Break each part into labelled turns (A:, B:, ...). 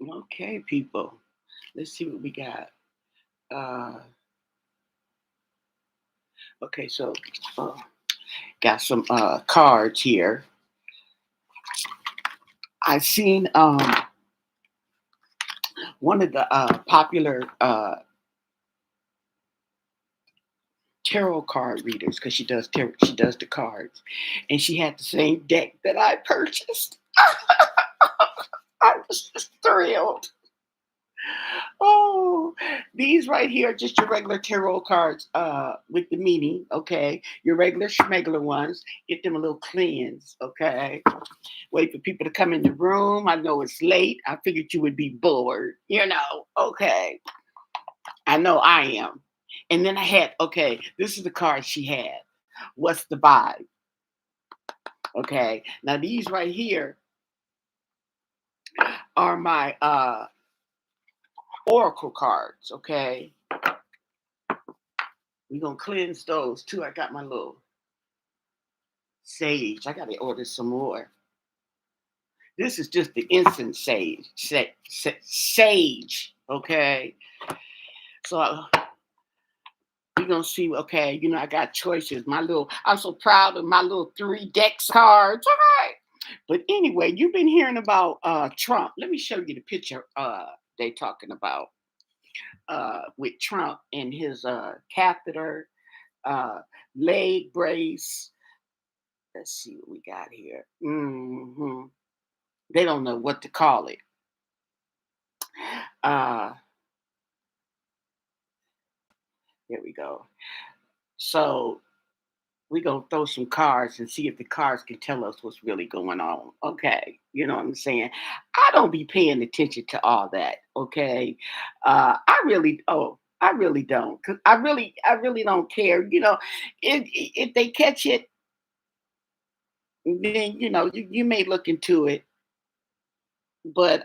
A: Okay, people. Let's see what we got. Uh, okay, so uh, got some cards here. I've seen one of the popular tarot card readers because she does the cards, and she had the same deck that I purchased. I was just thrilled. Oh, these right here are just your regular tarot cards with the meaning, okay? Your regular schmegular ones. Get them a little cleanse, okay? Wait for people to come in the room. I know it's late. I figured you would be bored, okay. I know I am. And then I had, okay, this is the card she had. What's the vibe? Okay. Now these right here are my oracle cards, okay? We're gonna cleanse those too. I got my little sage. I gotta order some more. This is just the instant sage, okay? So we're gonna see. Okay, I got choices. I'm so proud of my little three decks cards. All right. But anyway, you've been hearing about Trump. Let me show you the picture they talking about with Trump and his catheter, uh, leg brace. Let's see what we got here. They don't know what to call it. Uh, Here we go. So we're gonna throw some cards and see if the cards can tell us what's really going on. Okay, you know what I'm saying? I don't be paying attention to all that. Okay, I really don't, cause I really don't care. If they catch it, then you may look into it. But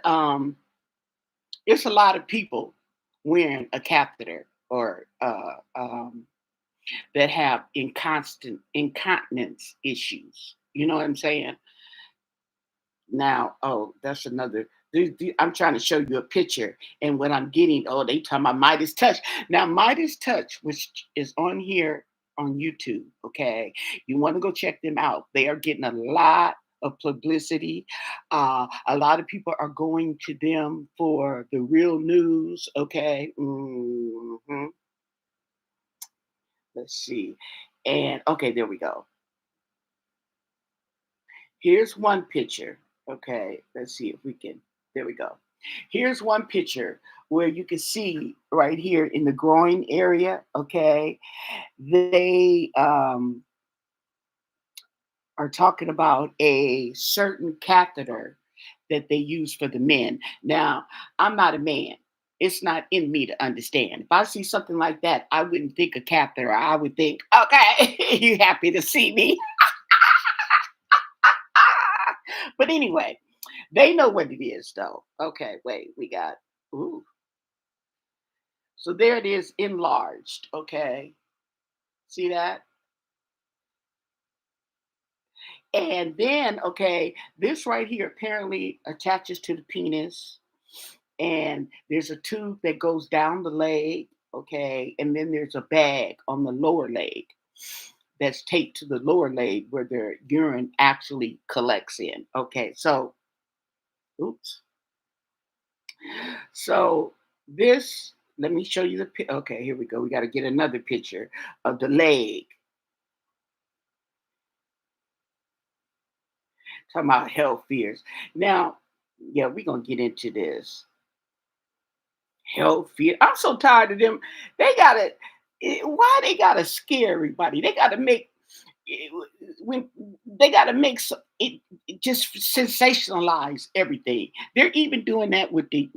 A: there's a lot of people wearing a catheter or that have inconstant incontinence issues. You know what I'm saying? Now, oh, that's another. I'm trying to show you a picture, and what I'm getting, oh, they talking about Midas Touch. Now, Midas Touch, which is on here on YouTube, okay, you want to go check them out. They are getting a lot of publicity. A lot of people are going to them for the real news, okay. Let's see, and okay, there we go. Here's one picture. Okay, let's see if we can. There we go. Here's one picture where you can see right here in the groin area. Okay, they are talking about a certain catheter that they use for the men. Now, I'm not a man. It's not in me to understand. If I see something like that, I wouldn't think a catheter. I would think, okay, you happy to see me? But anyway, they know what it is, though. Okay, wait, we got, ooh. So there it is enlarged. Okay, see that? And then, okay, this right here apparently attaches to the penis. And there's a tube that goes down the leg. Okay, and then there's a bag on the lower leg that's taped to the lower leg where their urine actually collects in. Okay, so, oops. So this, let me show you okay, here we go. We got to get another picture of the leg. Talking about health fears. Now, yeah, we're going to get into this. Health fear. I'm so tired of them. They got to, why they got to scare everybody? They got to make, eh, when they got to make it just sensationalize everything. They're even doing that with the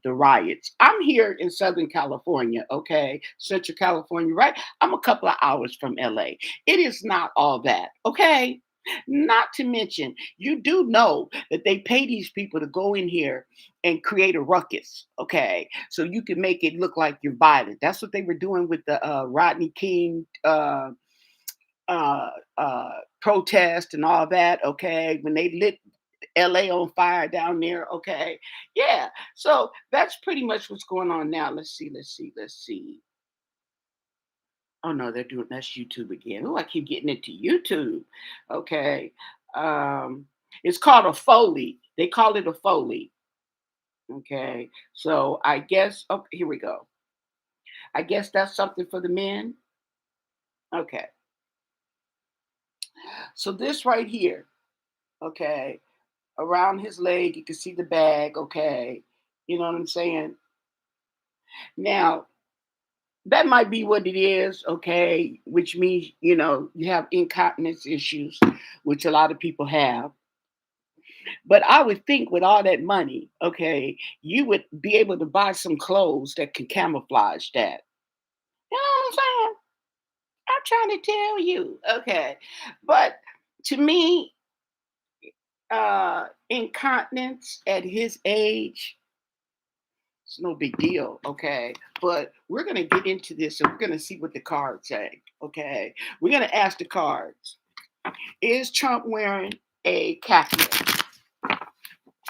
A: riots. I'm here in Southern California, okay, Central California, right? I'm a couple of hours from LA. It is not all that, okay. Not to mention, you do know that they pay these people to go in here and create a ruckus, okay? So you can make it look like you're violent. That's what they were doing with the Rodney King uh, uh, protest and all that. Okay, when they lit LA on fire down there. Okay. Yeah. So that's pretty much what's going on now. Let's see. Oh no, they're doing that's YouTube again. Oh, I keep getting into YouTube. Okay. Um, it's called a Foley. They call it a Foley. Okay. So I guess okay, here we go. I guess that's something for the men. Okay. So this right here, okay, around his leg, you can see the bag, okay. You know what I'm saying? Now, that might be what it is, okay, which means, you have incontinence issues, which a lot of people have. But I would think with all that money, okay, you would be able to buy some clothes that can camouflage that. You know what I'm saying? I'm trying to tell you. Okay. But to me, incontinence at his age, it's no big deal, okay? But we're gonna get into this and we're gonna see what the cards say. Okay. We're gonna ask the cards. Is Trump wearing a catheter?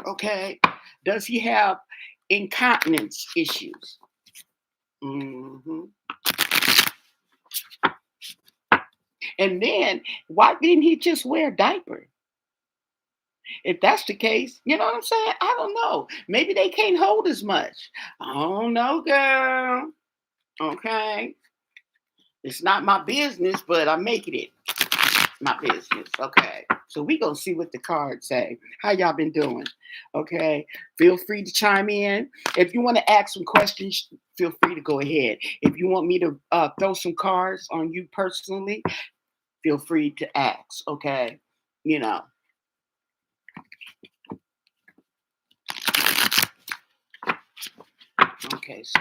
A: Okay. Does he have incontinence issues? hmm And then why didn't he just wear a diaper? If that's the case, you know what I'm saying? I don't know. Maybe they can't hold as much. I don't know, girl. Okay. It's not my business, but I'm making it my business. Okay. So we gonna see what the cards say. How y'all been doing? Okay. Feel free to chime in. If you want to ask some questions, feel free to go ahead. If you want me to throw some cards on you personally, feel free to ask. Okay. You know. Okay. So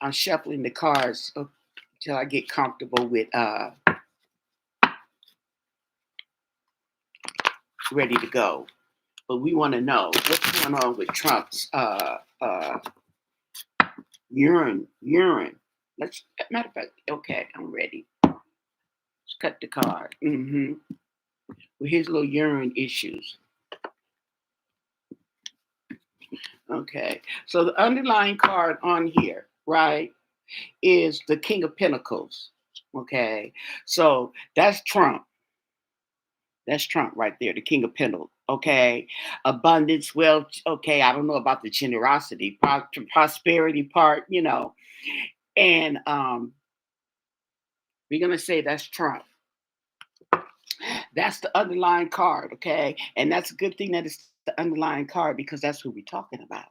A: I'm shuffling the cards until I get comfortable with ready to go. But we want to know what's going on with Trump's urine. Let's matter of fact, okay, I'm ready. Let's cut the card. With his little urine issues. Okay. So the underlying card on here, right, is the King of Pentacles. Okay. So that's Trump. That's Trump right there, the King of Pentacles. Okay. Abundance, wealth. Okay. I don't know about the generosity, prosperity part. And we're going to say that's Trump. That's the underlying card, okay? And that's a good thing that it's the underlying card because that's who we're talking about.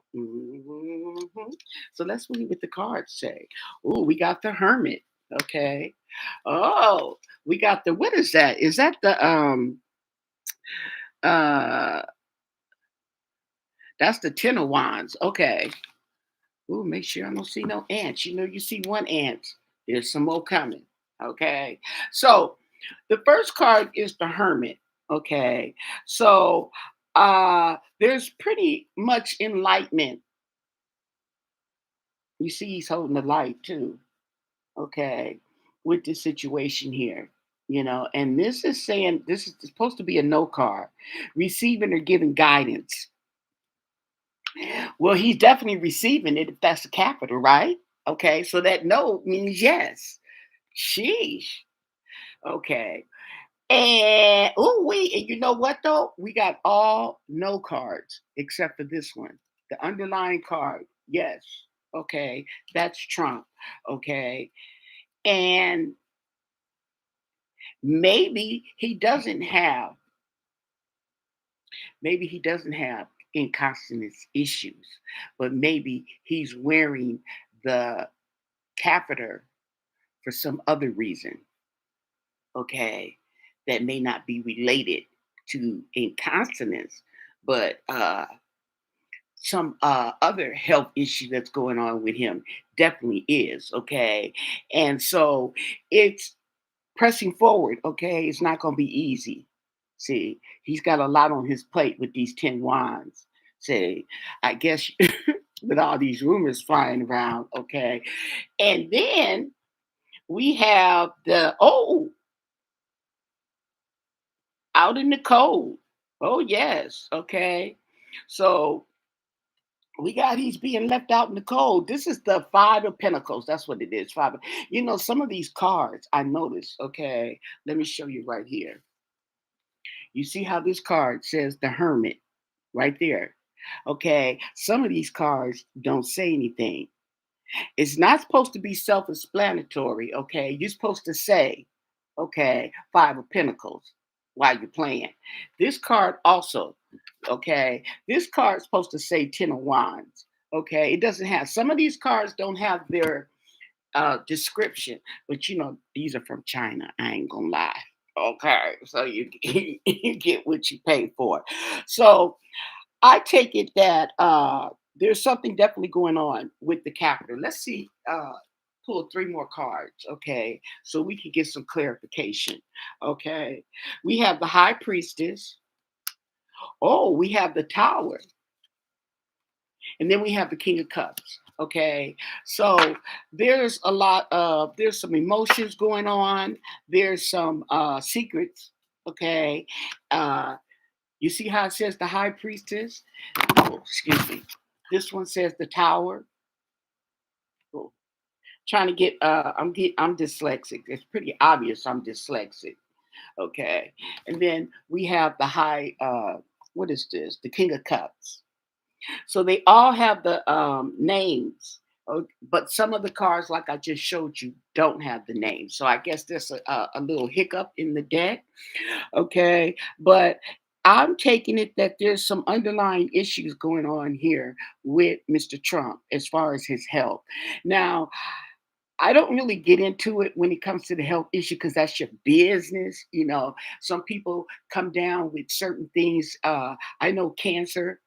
A: So let's see what the cards say. Oh, we got the Hermit, okay? Oh, we got the what is that? Is that the uh that's the Ten of Wands, okay? Ooh, make sure I don't see no ants. You see one ant. There's some more coming. Okay. So the first card is the Hermit. Okay. So there's pretty much enlightenment. You see, he's holding the light too. Okay. With this situation here. And this is saying this is supposed to be a no card. Receiving or giving guidance. Well, he's definitely receiving it if that's the capital, right? Okay, so that no means yes. Sheesh. Okay. And oh wait, and you know what though? We got all no cards except for this one. The underlying card. Yes. Okay. That's Trump. Okay. And maybe he doesn't have incontinence issues, but maybe he's wearing the catheter for some other reason, okay, that may not be related to incontinence, but some other health issue that's going on with him definitely is, okay. And so it's pressing forward, okay. It's not going to be easy. See, he's got a lot on his plate with these 10 wands. Say, I guess with all these rumors flying around, okay. And then we have the out in the cold. Oh yes, okay. So we got he's being left out in the cold. This is the Five of Pentacles. That's what it is. Some of these cards I noticed. Okay, let me show you right here. You see how this card says the Hermit right there. Okay, some of these cards don't say anything. It's not supposed to be self-explanatory. Okay, you're supposed to say, okay, Five of Pentacles while you're playing. This card also, okay, this card's supposed to say Ten of Wands. Okay, it doesn't have some of these cards don't have their description, but these are from China. I ain't gonna lie. Okay, so you you get what you pay for. So I take it that there's something definitely going on with the Catheter. Let's see. Pull three more cards, okay, so we can get some clarification. Okay, we have the High Priestess. Oh, we have the Tower, and then we have the King of Cups. Okay, so there's some emotions going on. There's some secrets. Okay, uh, you see how it says the High Priestess? Oh, excuse me. This one says the Tower. Oh, trying to I'm dyslexic. It's pretty obvious I'm dyslexic. Okay. And then we have the what is this? The King of Cups. So they all have the names. But some of the cards, like I just showed you, don't have the name. So I guess there's a little hiccup in the deck. Okay. But I'm taking it that there's some underlying issues going on here with Mr. Trump as far as his health. Now, I don't really get into it when it comes to the health issue because that's your business. Some people come down with certain things. I know cancer.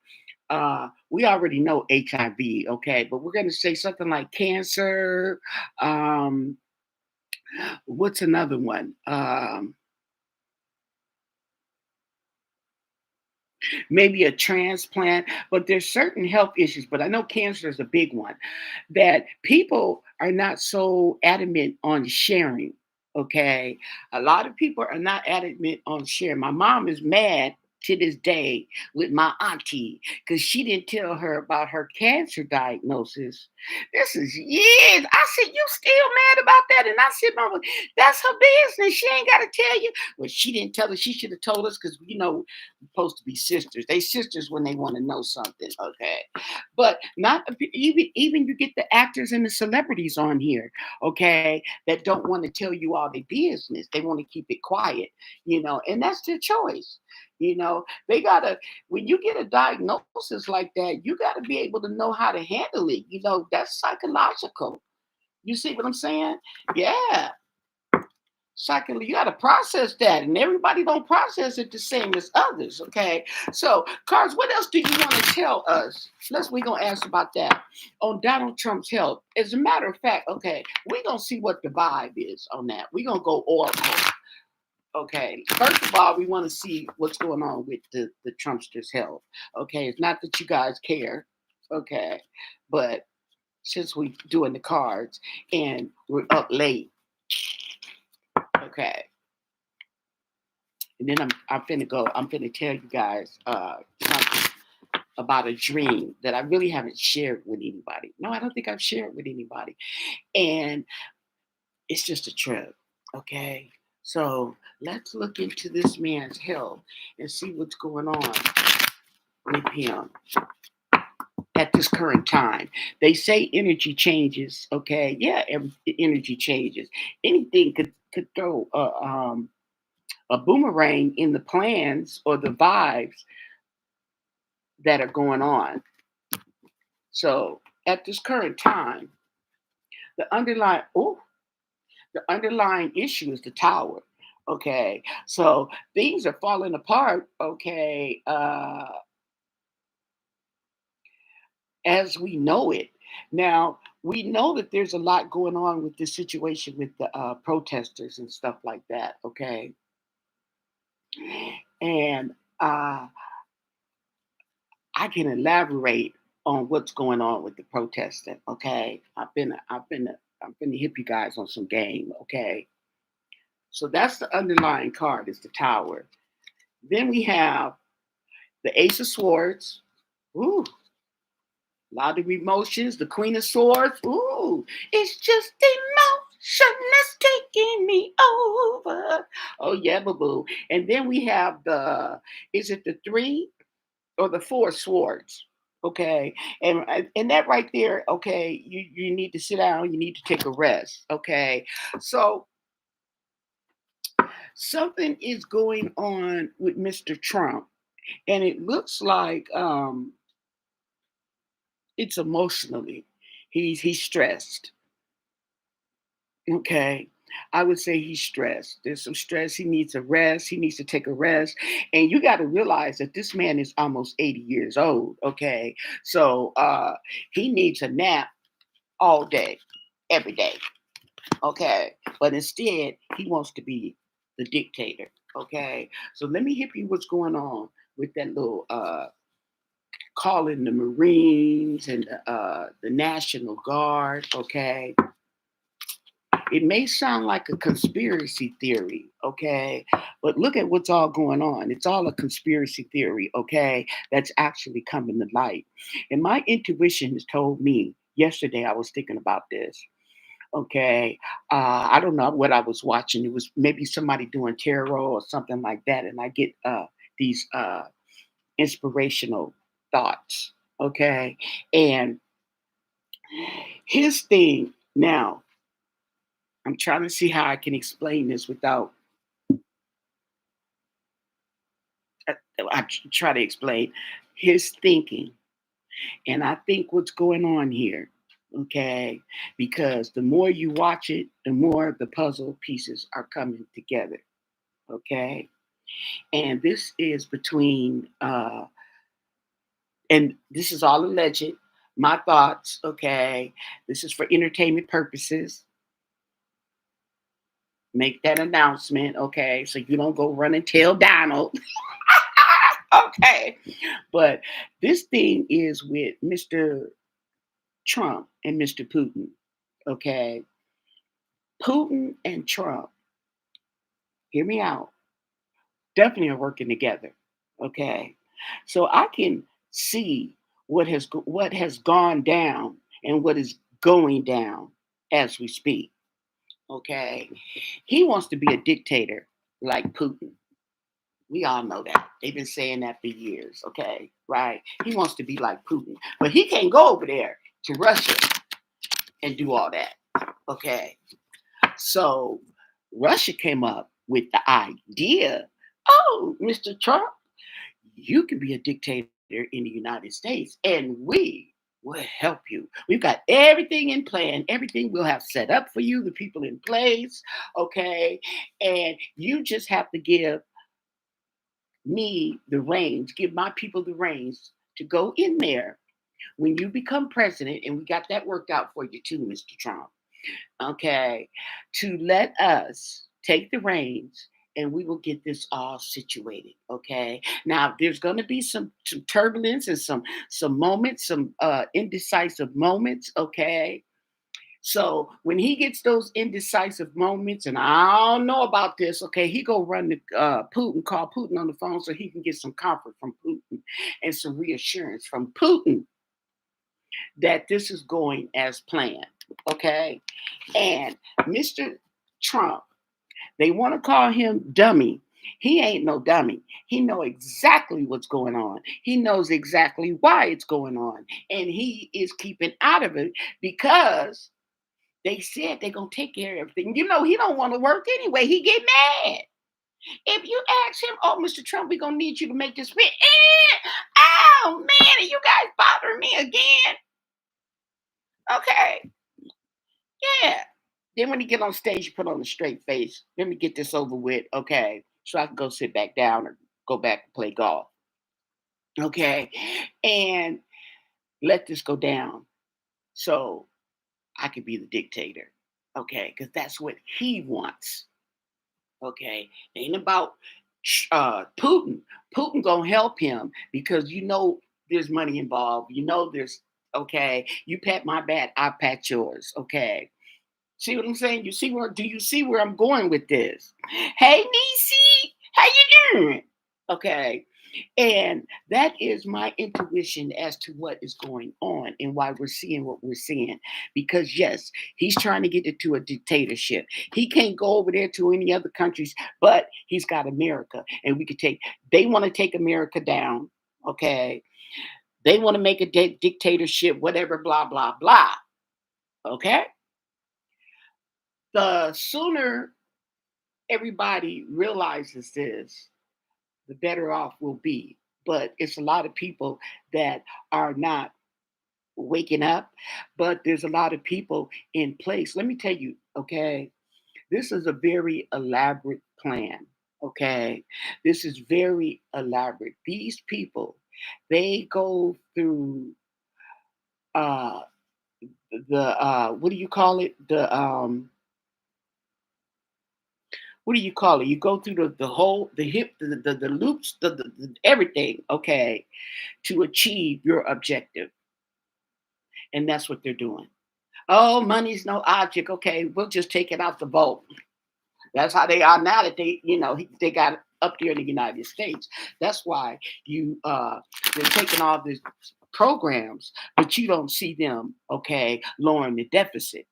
A: We already know HIV, okay, but we're going to say something like cancer. Um, what's another one? Maybe a transplant, but there's certain health issues. But I know cancer is a big one that people are not so adamant on sharing. Okay, a lot of people are not adamant on sharing. My mom is mad to this day with my auntie because she didn't tell her about her cancer diagnosis. This is years. I said, "You still mad about that?" And I said, "Mama, that's her business. She ain't got to tell you." Well, she didn't tell us. She should have told us because supposed to be sisters. They sisters when they want to know something, okay? But not even you get the actors and the celebrities on here, okay, that don't want to tell you all their business. They want to keep it quiet, and that's their choice. They gotta when you get a diagnosis like that, you gotta be able to know how to handle it. That's psychological. You see what I'm saying? Yeah. Secondly, you got to process that, and everybody don't process it the same as others. Okay, so Cars, what else do you want to tell us? We gonna ask about that on Donald Trump's health. As a matter of fact, okay, we gonna see what the vibe is on that. We gonna go oracle. Okay, first of all, we want to see what's going on with the Trumpster's health. Okay, it's not that you guys care. Okay, but since we doing the cards and we're up late. Okay. And then I'm finna go. I'm finna tell you guys something about a dream that I really haven't shared with anybody. No, I don't think I've shared with anybody. And it's just a trip. Okay. So let's look into this man's health and see what's going on with him at this current time. They say energy changes. Okay. Yeah, energy changes. Anything could throw a boomerang in the plans or the vibes that are going on. So at this current time, the underlying the underlying issue is the tower. Okay, so things are falling apart. Okay, as we know it now. We know that there's a lot going on with this situation with the protesters and stuff like that. Okay, and I can elaborate on what's going on with the protesting. Okay, I've been to hip you guys on some game. Okay, so that's the underlying card is the tower, Then we have the Ace of Swords. Ooh, a lot of emotions. The Queen of Swords. Ooh, it's just emotion that's taking me over. Oh yeah, boo boo. And then we have the. Is it the three or the four swords? Okay, and that right there. Okay, you need to sit down. You need to take a rest. Okay, so something is going on with Mr. Trump, and it looks like it's emotionally. He's stressed. Okay. I would say he's stressed. There's some stress. He needs a rest. He needs to take a rest. And you got to realize that this man is almost 80 years old. Okay. So he needs a nap all day, every day. Okay. But instead, he wants to be the dictator. Okay. So let me hit you what's going on with that little calling the Marines and the National Guard. Okay. It may sound like a conspiracy theory, okay? But look at what's all going on. It's all a conspiracy theory, okay? That's actually coming to light. And my intuition has told me yesterday, I was thinking about this, okay? I don't know what I was watching. It was maybe somebody doing tarot or something like that. And I get these inspirational thoughts, okay? And his thing now, I'm trying to see how I can explain this without try to explain his thinking. And I think what's going on here, okay, because the more you watch it, the more the puzzle pieces are coming together, okay. And this is between, and this is all alleged, my thoughts, okay. This is for entertainment purposes. Make that announcement, okay, so you don't go run and tell Donald. Okay, but this thing is with Mr. Trump and Mr. Putin. Okay. Putin and Trump, hear me out, definitely are working together. Okay. So I can see what has gone down and what is going down as we speak. Okay. He wants to be a dictator like Putin. We all know that. They've been saying that for years. Okay. Right. He wants to be like Putin, but he can't go over there to Russia and do all that. Okay. So Russia came up with the idea, oh, Mr. Trump, you can be a dictator in the United States and we will help you. We've got everything in plan, everything we'll have set up for you, the people in place, okay? And you just have to give me the reins, give my people the reins to go in there when you become president. And we got that worked out for you too, Mr. Trump, okay, to let us take the reins and we will get this all situated. Okay. Now there's gonna be some turbulence and some moments, some indecisive moments. Okay. So when he gets those indecisive moments, and I don't know about this, okay, he go run to Putin, call Putin on the phone so he can get some comfort from Putin and some reassurance from Putin that this is going as planned. Okay. And Mr. Trump, they want to call him dummy. He ain't no dummy. He know exactly what's going on. He knows exactly why it's going on. And he is keeping out of it because they said they're going to take care of everything. You know, he don't want to work anyway. He get mad. If you ask him, oh, Mr. Trump, we're going to need you to make this fit. Oh, man, are you guys bothering me again? Okay. Yeah. Then when he get on stage, you put on a straight face. Let me get this over with. Okay. So I can go sit back down or go back and play golf. Okay. And let this go down. So I could be the dictator. Okay. Because that's what he wants. Okay. Ain't about Putin. Putin gonna help him because you know there's money involved. You know there's okay. You pat my back, I pat yours. Okay. See what I'm saying? You see where? Do you see where I'm going with this? Hey, Niecy, how you doing? Okay. And that is my intuition as to what is going on and why we're seeing what we're seeing. Because, yes, he's trying to get it to a dictatorship. He can't go over there to any other countries, but he's got America. And we could they want to take America down. Okay. They want to make a dictatorship, whatever, blah, blah, blah. Okay. The sooner everybody realizes this, the better off we'll be. But it's a lot of people that are not waking up, but there's a lot of people in place. Let me tell you, okay, this is a very elaborate plan. Okay, this is very elaborate. These people, they go through uh what do you call it? What do you call it? You go through the whole the hip the loops the everything, okay, to achieve your objective. And that's what they're doing. Oh, money's no object. Okay, we'll just take it out the vote. That's how they are now that they got it up there in the United States. That's why they're taking all these programs, but you don't see them, okay, lowering the deficit.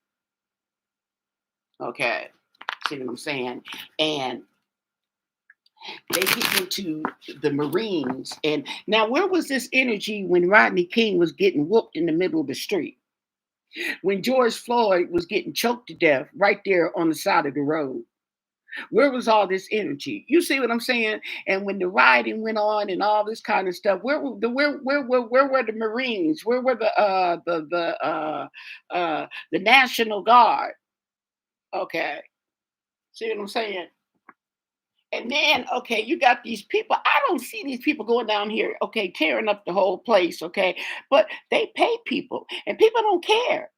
A: Okay. See what I'm saying? And they get into the Marines. And now, where was this energy when Rodney King was getting whooped in the middle of the street? When George Floyd was getting choked to death right there on the side of the road? Where was all this energy? You see what I'm saying? And when the rioting went on and all this kind of stuff, where were the Marines? Where were the National Guard? Okay, see what I'm saying? And then, okay, you got these people. I don't see these people going down here, okay, tearing up the whole place, okay. But they pay people, and people don't care.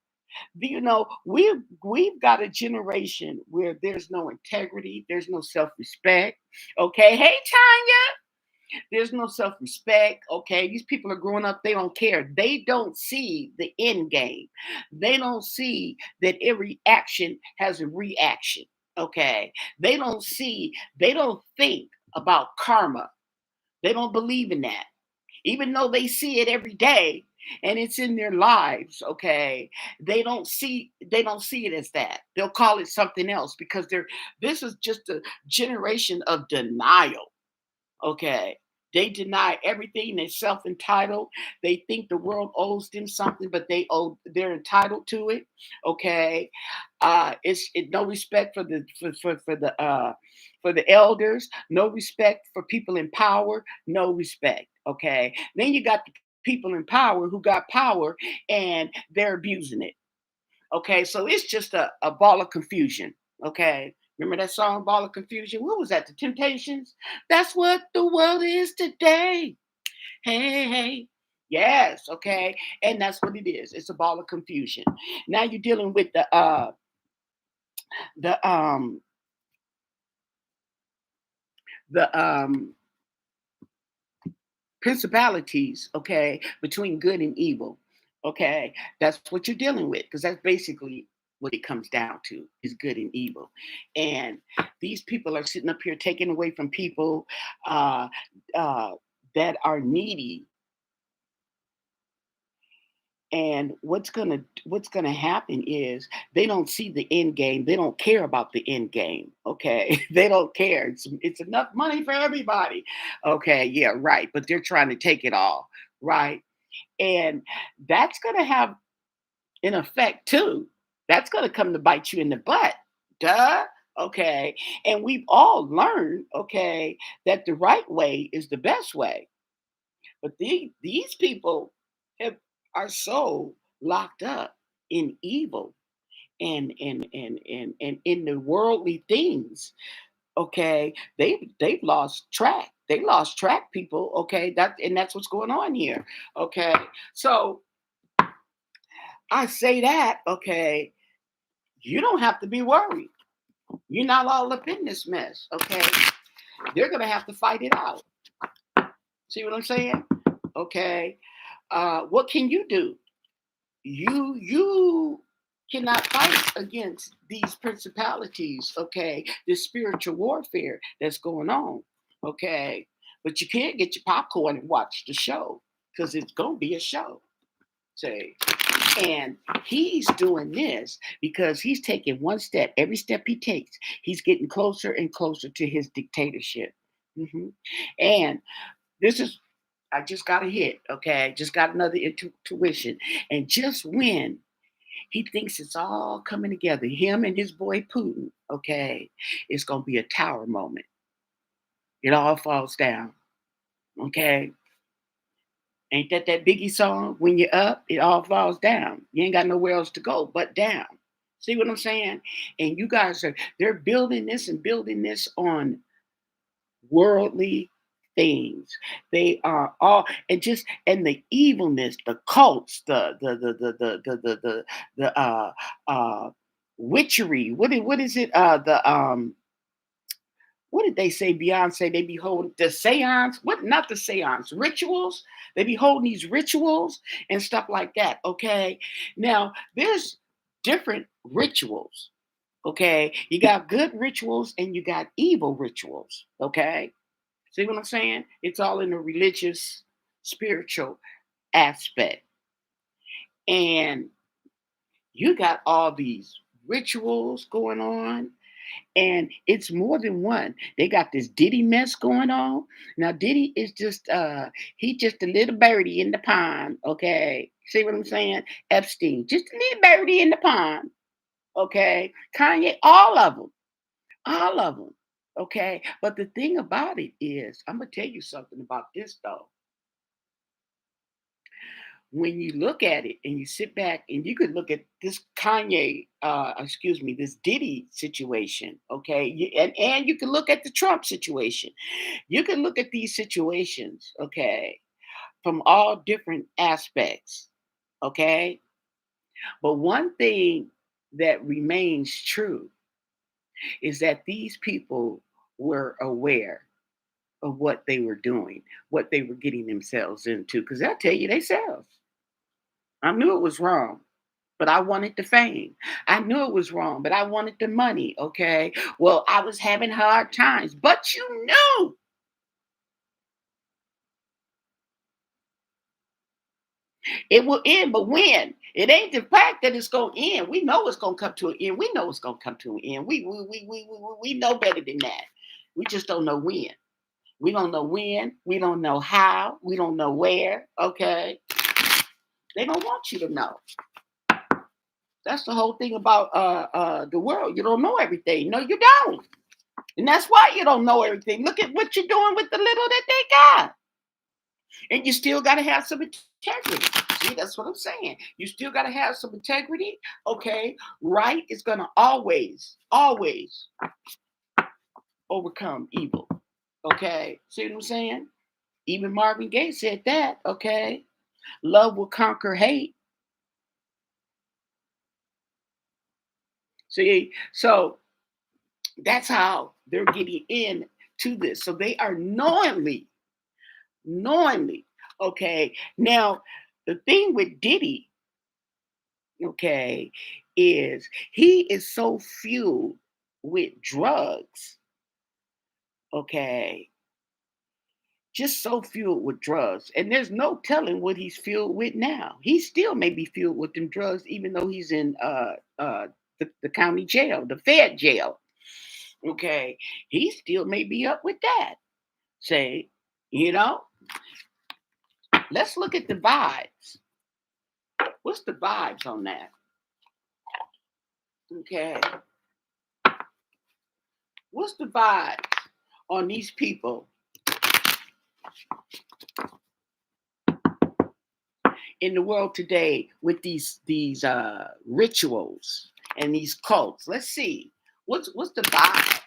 A: We've got a generation where there's no integrity, there's no self-respect. Okay, hey Tanya, there's no self-respect. Okay, these people are growing up, they don't care. They don't see the end game. They don't see that every action has a reaction. Okay, they don't think about karma. They don't believe in that, even though they see it every day and it's in their lives. Okay, they don't see it as that. They'll call it something else because this is just a generation of denial. Okay, they deny everything. They're self-entitled. They think the world owes them something, but they're entitled to it. Okay, no respect for the elders, no respect for people in power, no respect. Okay, then you got the people in power who got power and they're abusing it. Okay, so it's just a ball of confusion. Okay, remember that song, Ball of Confusion? What was that? The Temptations? That's what the world is today. Hey, hey. Yes, okay. And that's what it is. It's a ball of confusion. Now you're dealing with the the principalities, okay, between good and evil. Okay, that's what you're dealing with because that's basically what it comes down to is good and evil. And these people are sitting up here taking away from people uh, uh, that are needy. And what's gonna happen is they don't see the end game. They don't care about the end game. Okay, they don't care. It's enough money for everybody. Okay, yeah, right. But they're trying to take it all, right? And that's gonna have an effect too. That's gonna come to bite you in the butt. Duh. Okay, and we've all learned, okay, that the right way is the best way. But these people have, are so locked up in evil and in the worldly things. Okay, they've lost track. They lost track, people. Okay, that's what's going on here. Okay, so I say that. Okay, you don't have to be worried. You're not all up in this mess. Okay, they're gonna have to fight it out. See what I'm saying? Okay, what can you do? You cannot fight against these principalities, okay, this spiritual warfare that's going on, okay, But you can't get your popcorn and watch the show because it's gonna be a show. Say, and he's doing this because he's taking one step. Every step he takes, he's getting closer and closer to his dictatorship. Mhm. And this is, I just got a hit, okay? Just got another intuition. And just when he thinks it's all coming together, him and his boy Putin, okay, it's going to be a tower moment. It all falls down, okay? Ain't that Biggie song? When you're up, it all falls down. You ain't got nowhere else to go but down. See what I'm saying? And you guys they're building this and building this on worldly things. They are all and just and the evilness, the cults, the witchery. What is it? The what did they say? Beyonce, they be holding the seance. What? Not the seance. Rituals. They be holding these rituals and stuff like that. Okay. Now there's different rituals. Okay. You got good rituals and you got evil rituals. Okay. See what I'm saying? It's all in the religious, spiritual aspect. And you got all these rituals going on, and it's more than one. They got this Diddy mess going on. Now Diddy is just he just a little birdie in the pond, okay? See what I'm saying? Epstein, just a little birdie in the pond, okay? Kanye, all of them. All of them. Okay. But the thing about it is, I'm gonna tell you something about this though. When you look at it and you sit back and you could look at this Kanye, excuse me, this Diddy situation, okay, and you can look at the Trump situation. You can look at these situations, okay, from all different aspects, okay. But one thing that remains true is that these people were aware of what they were doing, what they were getting themselves into. Because they'll tell you themselves. I knew it was wrong, but I wanted the fame. I knew it was wrong, but I wanted the money. Okay. Well, I was having hard times, but you knew it will end. But when? It ain't the fact that it's going to end. We know it's going to come to an end. We know it's going to come to an end. We know better than that. We just don't know when. We don't know when. We don't know how. We don't know where. Okay. They don't want you to know. That's the whole thing about the world. You don't know everything. No, you don't. And that's why you don't know everything. Look at what you're doing with the little that they got. And you still got to have some integrity. See, that's what I'm saying. You still got to have some integrity. Okay. Right is going to always, always overcome evil. Okay. See what I'm saying? Even Marvin Gaye said that. Okay. Love will conquer hate. See, so that's how they're getting in to this. So they are knowingly, okay. Now, the thing with Diddy, okay, is he is so fueled with drugs, okay, just so fueled with drugs. And there's no telling what he's fueled with now. He still may be fueled with them drugs, even though he's in the county jail, the Fed jail. Okay, he still may be up with that. Say, you know, let's look at the vibes. What's the vibes on that? Okay, what's the vibes on these people in the world today with these rituals and these cults? Let's see. What's the vibe?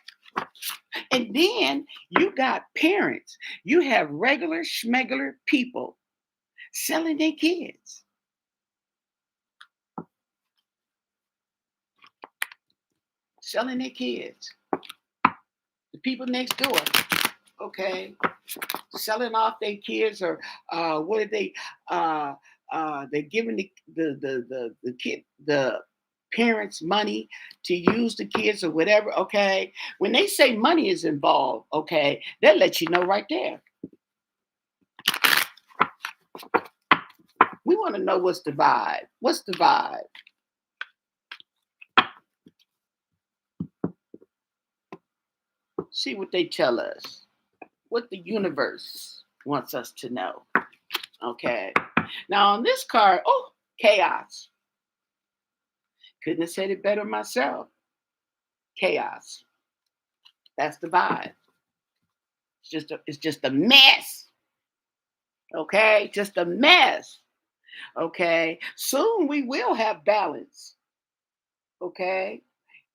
A: And then you got parents. You have regular schmegular people selling their kids. Selling their kids. The people next door, okay, selling off their kids, or what are they? They're giving the kid the parents money to use the kids or whatever. Okay, when they say money is involved, okay, they'll let you know right there. We want to know what's the vibe. What's the vibe? See what they tell us. What the universe wants us to know. Okay. Now on this card, oh, chaos. Couldn't have said it better myself. Chaos. That's the vibe. It's just a mess. Okay, just a mess. Okay. Soon we will have balance. Okay.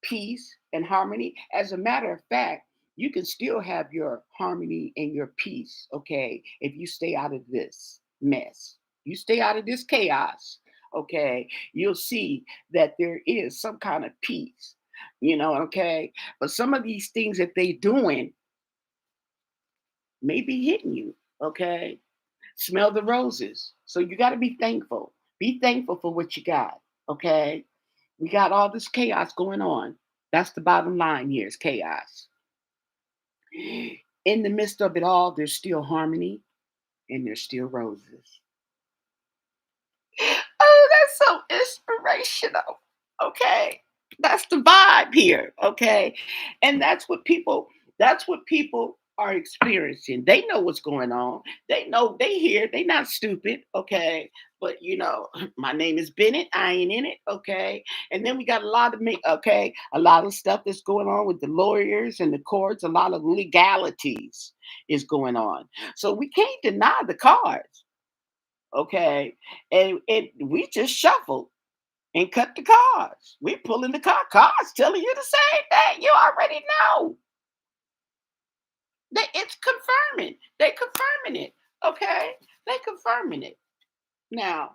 A: Peace and harmony. As a matter of fact, you can still have your harmony and your peace, okay, if you stay out of this mess. You stay out of this chaos, okay, you'll see that there is some kind of peace, okay? But some of these things that they doing may be hitting you, okay? Smell the roses. So you got to be thankful. Be thankful for what you got, okay? We got all this chaos going on. That's the bottom line here is chaos. In the midst of it all, there's still harmony and there's still roses. Oh, that's so inspirational. Okay. That's the vibe here. Okay. And that's what people are experiencing. They know what's going on. They know they hear. They not stupid. Okay. But my name is Bennett. I ain't in it. Okay. And then we got a lot of a lot of stuff that's going on with the lawyers and the courts, a lot of legalities is going on. So we can't deny the cards. Okay. And we just shuffled and cut the cards. We pulling the cards telling you the same thing. You already know. It's confirming. They confirming it. Okay. They confirming it. Now,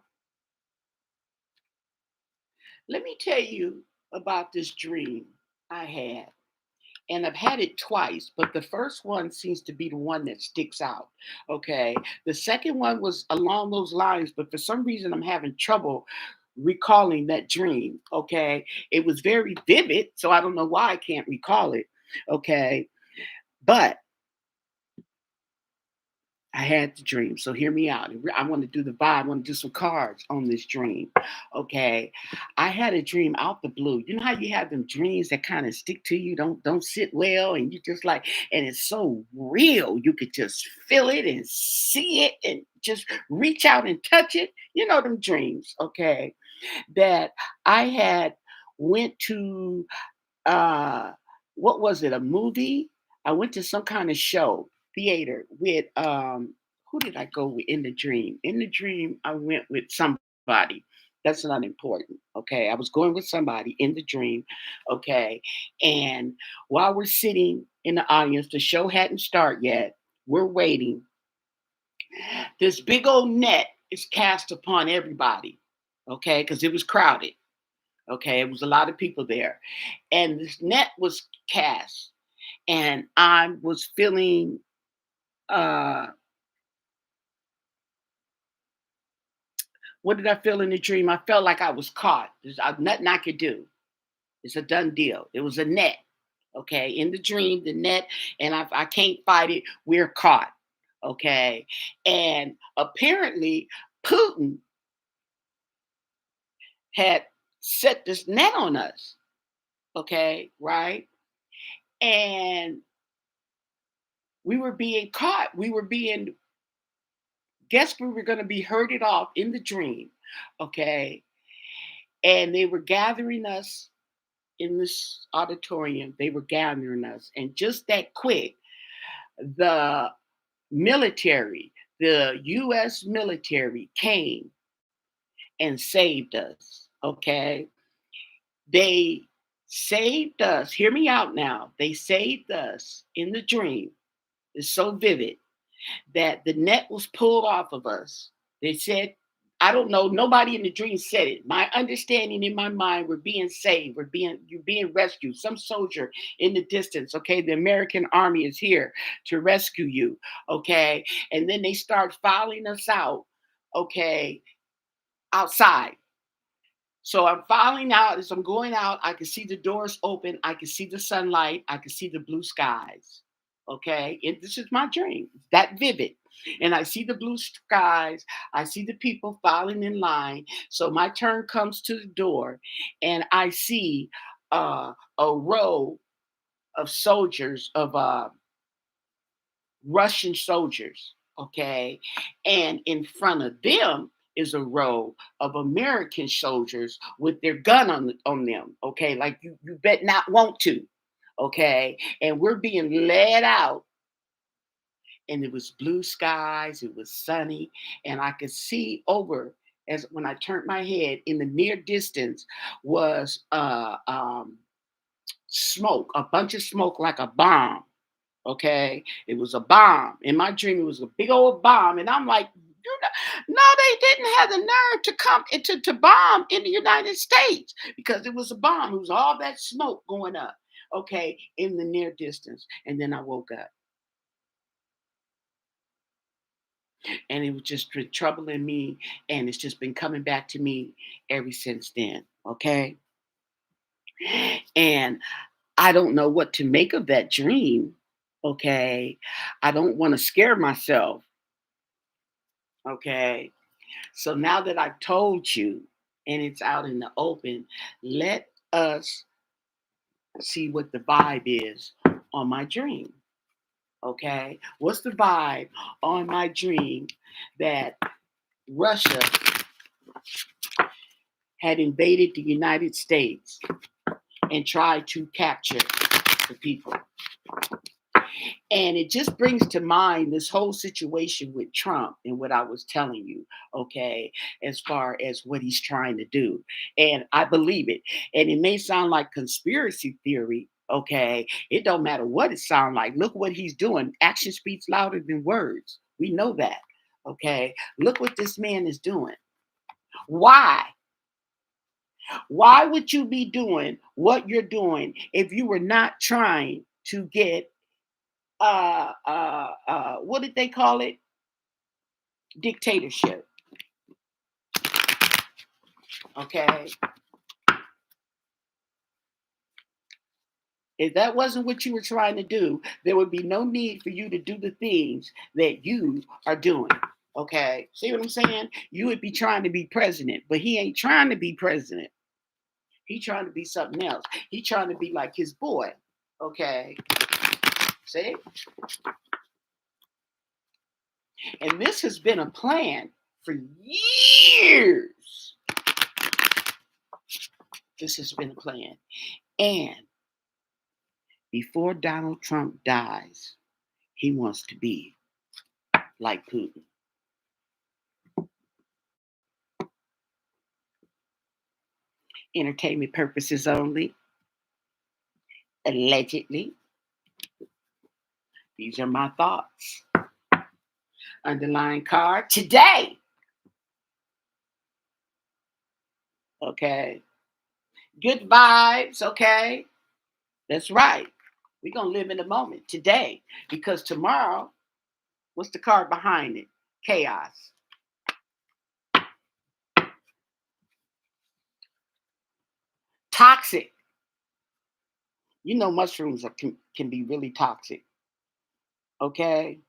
A: let me tell you about this dream I had. And I've had it twice, but the first one seems to be the one that sticks out. Okay. The second one was along those lines, but for some reason I'm having trouble recalling that dream. Okay. It was very vivid, so I don't know why I can't recall it. Okay. But I had the dream. So hear me out. I want to do the vibe. I want to do some cards on this dream. Okay. I had a dream out the blue. You know how you have them dreams that kind of stick to you, don't sit well, and you just like, and it's so real. You could just feel it and see it and just reach out and touch it. You know them dreams, okay? That I had went to what was it, a movie? I went to some kind of show, theater with who did I go with in the dream? In the dream, I went with somebody. That's not important. Okay. I was going with somebody in the dream. Okay. And while we're sitting in the audience, the show hadn't started yet. We're waiting. This big old net is cast upon everybody. Okay. Because it was crowded. Okay. It was a lot of people there. And this net was cast and I was feeling uh what did I feel in the dream? I felt like I was caught. Nothing I could do. It's a done deal. It was a net. Okay. In the dream, the net, and I can't fight it. We're caught. Okay. And apparently Putin had set this net on us. Okay. Right. And we were being caught. Guess we were going to be herded off in the dream. Okay. And they were gathering us in this auditorium. They were gathering us. And just that quick, the the US military came and saved us. Okay. They saved us. Hear me out now. They saved us in the dream. It's so vivid that the net was pulled off of us. They said, I don't know, nobody in the dream said it. My understanding in my mind, we're being saved, you're being rescued. Some soldier in the distance, okay, the American army is here to rescue you, okay? And then they start filing us out, okay, outside. So I'm filing out, as I'm going out, I can see the doors open, I can see the sunlight, I can see the blue skies. Okay, this is my dream, that vivid. And I see the blue skies, I see the people filing in line. So my turn comes to the door, and I see a row of soldiers, of Russian soldiers, okay? And in front of them is a row of American soldiers with their gun on them, okay? Like you bet not want to, okay? And we're being led out, and it was blue skies, it was sunny, and I could see over, as when I turned my head, in the near distance was smoke, a bunch of smoke like a bomb. Okay, it was a bomb. In my dream, it was a big old bomb, and I'm like, no, they didn't have the nerve to come to bomb in the United States, because it was a bomb. It was all that smoke going up. Okay, in the near distance, and then I woke up, and it was just been troubling me, and it's just been coming back to me ever since then. Okay, and I don't know what to make of that dream. Okay, I don't want to scare myself. Okay, so now that I've told you and it's out in the open, let us see what the vibe is on my dream. Okay, what's the vibe on my dream that Russia had invaded the United States and tried to capture the people? And it just brings to mind this whole situation with Trump and what I was telling you, okay, as far as what he's trying to do. And I believe it. And it may sound like conspiracy theory, okay? It don't matter what it sounds like. Look what he's doing. Action speaks louder than words. We know that, okay? Look what this man is doing. Why? Why would you be doing what you're doing if you were not trying to get what did they call it? Dictatorship. Okay. If that wasn't what you were trying to do, there would be no need for you to do the things that you are doing. Okay. See what I'm saying? You would be trying to be president, but he ain't trying to be president. He trying to be something else. He trying to be like his boy. Okay. See? And this has been a plan for years. This has been a plan. And before Donald Trump dies, he wants to be like Putin. Entertainment purposes only. Allegedly. These are my thoughts. Underlying card today. Okay. Good vibes. Okay. That's right. We're going to live in the moment today, because tomorrow, what's the card behind it? Chaos. Toxic. You know, mushrooms can be really toxic. Okay.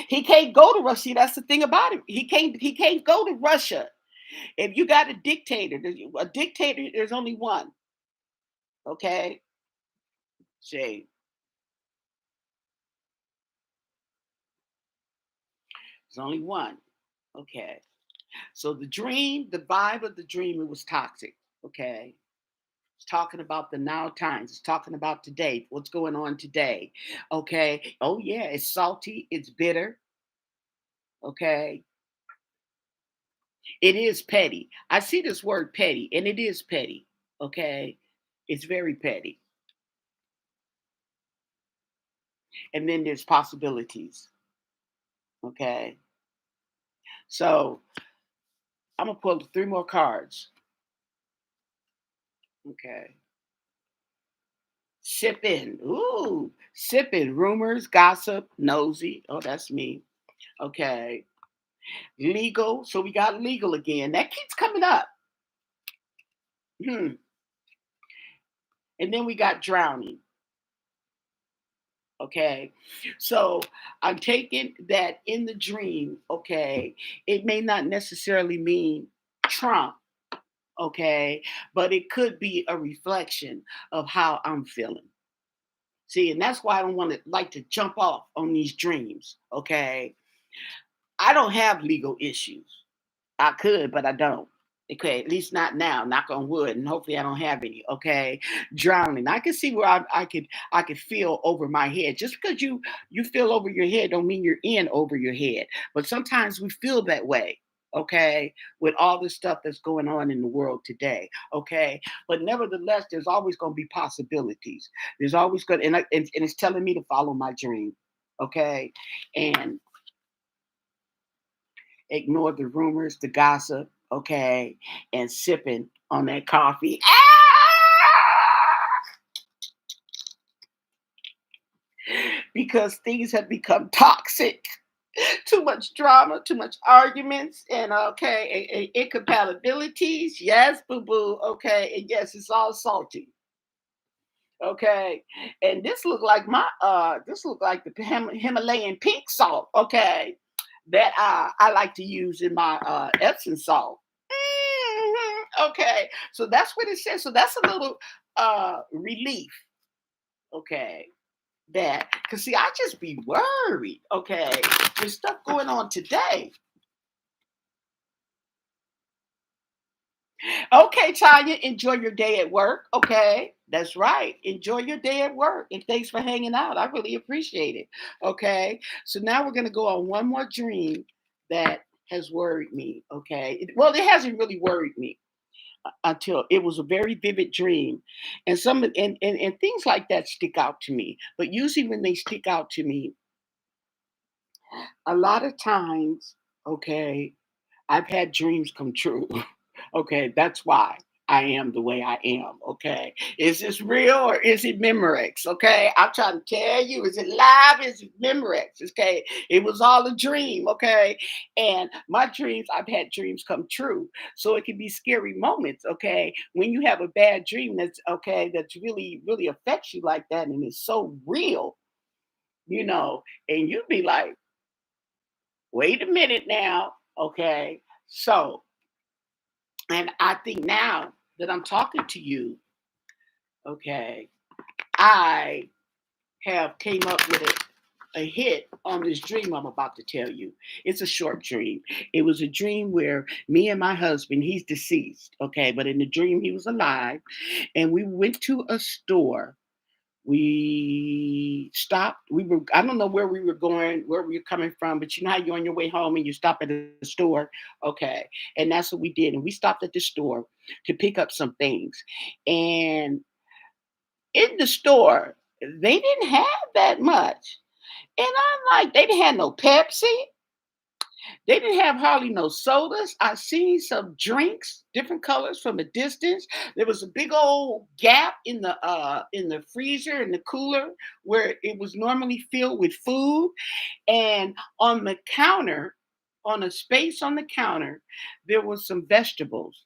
A: He can't go to Russia. See, that's the thing about it. He can't go to Russia. If you got a dictator, there's only one. Okay. Say, there's only one. Okay. So the dream, the vibe of the dream, it was toxic. Okay. It's talking about the now times. It's talking about today. What's going on today? Okay. Oh yeah, it's salty. It's bitter. Okay. It is petty. I see this word petty, and it is petty. Okay. It's very petty. And then there's possibilities. Okay. So I'm gonna pull three more cards. Okay. Sipping. Ooh, sipping. Rumors, gossip, nosy. Oh, that's me. Okay. Legal. So we got legal again. That keeps coming up. Hmm. And then we got drowning. Okay. So I'm taking that in the dream. Okay. It may not necessarily mean Trump. Okay. But it could be a reflection of how I'm feeling. See, and that's why I don't want to like to jump off on these dreams. Okay. I don't have legal issues. I could, but I don't. Okay, at least not now. Knock on wood, and hopefully I don't have any. Okay, drowning. I can see where I could feel over my head. Just because you feel over your head, don't mean you're in over your head. But sometimes we feel that way. Okay, with all the stuff that's going on in the world today. Okay, but nevertheless, there's always going to be possibilities. There's always going, and it's telling me to follow my dream. Okay, and ignore the rumors, the gossip, okay, and sipping on that coffee. Because things have become toxic. Too much drama, too much arguments, and okay, incompatibilities. Yes, boo boo. Okay, and yes, it's all salty. Okay, and this look like the Himalayan pink salt. Okay, that I like to use in my Epsom salt. Okay, so that's what it says. So that's a little relief. Okay, that because see, I just be worried. Okay, there's stuff going on today. Okay, Tanya, enjoy your day at work. Okay, that's right. Enjoy your day at work. And thanks for hanging out. I really appreciate it. Okay, so now we're going to go on one more dream that has worried me. Okay, well, it hasn't really worried me until it was a very vivid dream. And and things like that stick out to me. But usually when they stick out to me, a lot of times, okay, I've had dreams come true. Okay, that's why I am the way I am. Okay, is this real or is it Memorex? Okay, I'm trying to tell you, is it live? Is it Memorex? Okay, it was all a dream. Okay, and my dreams, I've had dreams come true, so it can be scary moments. Okay, when you have a bad dream that's okay, that's really affects you like that, and it's so real, and you'd be like, wait a minute now. Okay, so and I think now that I'm talking to you, okay, I have came up with a hit on this dream I'm about to tell you. It's a short dream. It was a dream where me and my husband, he's deceased, okay, but in the dream he was alive, and we went to a store. We stopped. I don't know where we were going, where we were coming from, but you know how you're on your way home and you stop at a store? Okay. And that's what we did. And we stopped at the store to pick up some things. And in the store, they didn't have that much. And I'm like, they didn't have no Pepsi. They didn't have hardly no sodas. I seen some drinks, different colors from a distance. There was a big old gap in the freezer and the cooler where it was normally filled with food. And on the counter, on a space on the counter, there was some vegetables.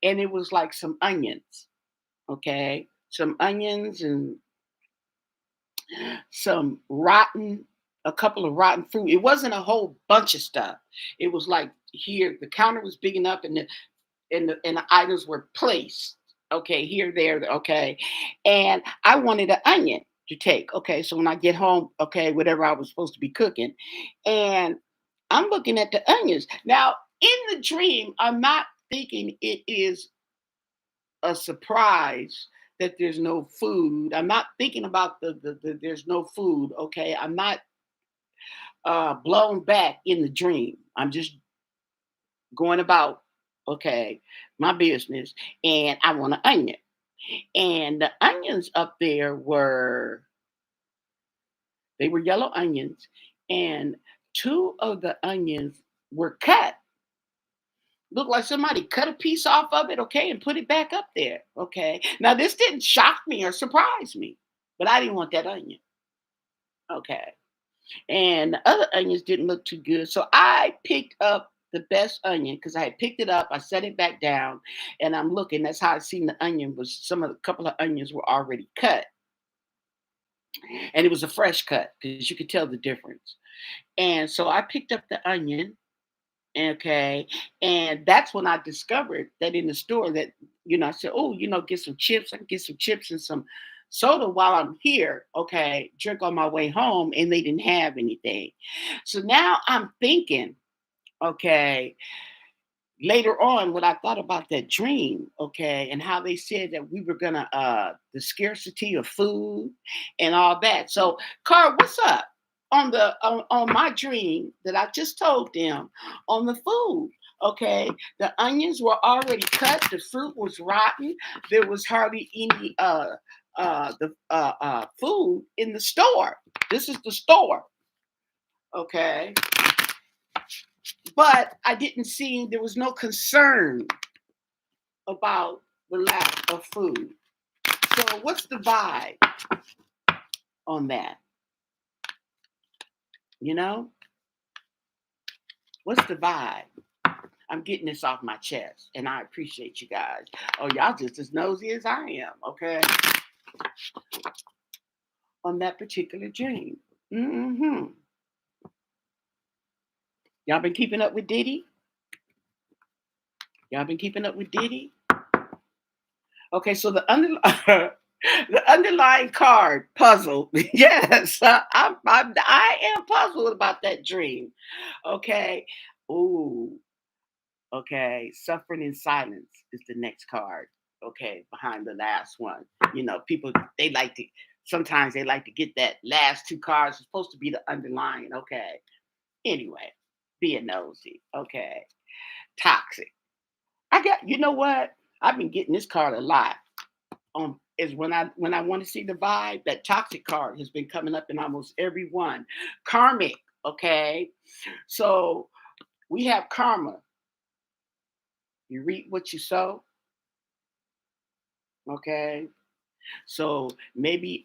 A: And it was like some onions. Okay. Some onions and some rotten, a couple of rotten fruit. It wasn't a whole bunch of stuff. It was like here, the counter was big enough, and the items were placed. Okay, here, there, okay, and I wanted an onion to take. Okay, so when I get home, okay, whatever I was supposed to be cooking, and I'm looking at the onions now. In the dream, I'm not thinking it is a surprise that there's no food. I'm not thinking about the there's no food. Okay, I'm not blown back in the dream. I'm just going about okay my business, and I want an onion. And the onions up there were they were yellow onions, and two of the onions were cut. Looked like somebody cut a piece off of it, okay, and put it back up there, okay. Now this didn't shock me or surprise me, but I didn't want that onion, okay. And the other onions didn't look too good, so I picked up the best onion because I had picked it up. I set it back down, and I'm looking. That's how I seen the onion was. Some of the couple of onions were already cut, and it was a fresh cut because you could tell the difference. And so I picked up the onion. Okay. And that's when I discovered that in the store that, I said, oh, get some chips. I can get some chips and some soda while I'm here. Okay. Drink on my way home. And they didn't have anything. So now I'm thinking, okay, later on when I thought about that dream, okay, and how they said that we were gonna the scarcity of food and all that. So, Carl, what's up on my dream that I just told them on the food? Okay, the onions were already cut, the fruit was rotten, there was hardly any the food in the store. This is the store, okay, but I didn't see, there was no concern about the lack of food. So, what's the vibe on that? You know, what's the vibe? I'm getting this off my chest, and I appreciate you guys. Oh, y'all just as nosy as I am, okay? On that particular dream. Mm-hmm. Y'all been keeping up with Diddy? Y'all been keeping up with Diddy? Okay, so the underlying card puzzle. Yes, I am puzzled about that dream. Okay. Ooh. Okay. Suffering in silence is the next card. Okay, behind the last one. People they like to sometimes they like to get that last two cards. It's supposed to be the underlying. Okay. Anyway, being nosy. Okay. Toxic. I got. You know what? I've been getting this card a lot. Is when I want to see the vibe, that toxic card has been coming up in almost every one. Karmic, okay. So we have karma. You reap what you sow, okay. So maybe